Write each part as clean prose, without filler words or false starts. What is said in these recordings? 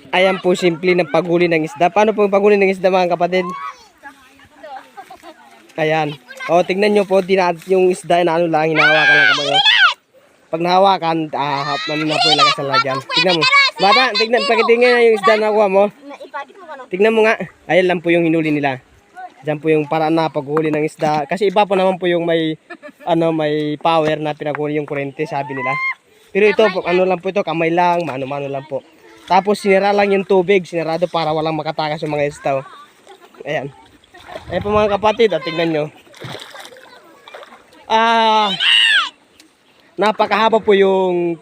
Ayan po simple ng paghuli ng isda. Paano po yung paghuli ng isda mga kapatid? Ayan. O, tignan nyo po, yung isda na ano lang, hinahawakan lang kamay. Pag nahawakan, ano na po ilagay sa lagyan. Tignan mo. Bata, pakitingin yung isda na kuha mo. Tignan mo nga. Ayan lang po yung hinuli nila. Diyan po yung paraan na paghuli ng isda. Kasi iba po naman po yung may power na pinaghuli yung kurente, sabi nila. Pero ito, ano lang po ito, kamay lang, mano-mano lang po. Tapos sinira lang yung tubig, sinarado para walang makatakas yung mga isda. Oh. Ayan. Ayan po mga kapatid, tignan nyo. Napakahaba po yung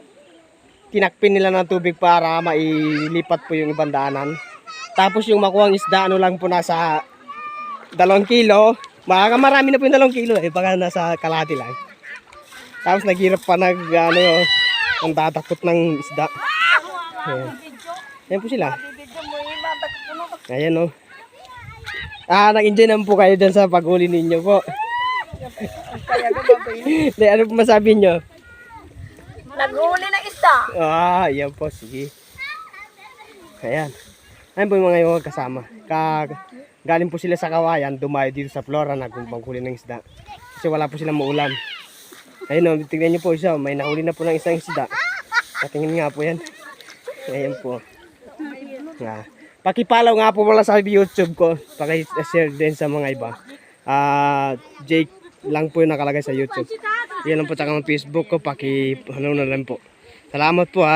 tinakpin nila ng tubig para mailipat po yung ibang daanan. Tapos yung makuha ng isda, ano lang po nasa 2 kilo. Marami na po yung 2 kilo baka nasa kalahati lang. Tapos naghirap pa ang tatakot ng isda. Ayan. Ayan po sila. Ayan o. Nag-enjoy naman po kayo dyan sa paghuli ninyo po. Ano po masabi nyo? Naghuli ng isda. Ayan po. Sige. Ayan. Ayan po yung mga yung kasama. Galing po sila sa Kawayan, dumayo dito sa Flora paghuli ng isda. Kasi wala po silang maulam. Ayun o, tignan nyo po isa. May nahuli na po ng isang isda. Patingin nga po yan. Ayan po. Pakipalaw nga po wala sa YouTube ko. Paki-share din sa mga iba. Jake lang po yung nakalagay sa YouTube. Yan lang po sa Facebook ko. Ano na lang po. Salamat po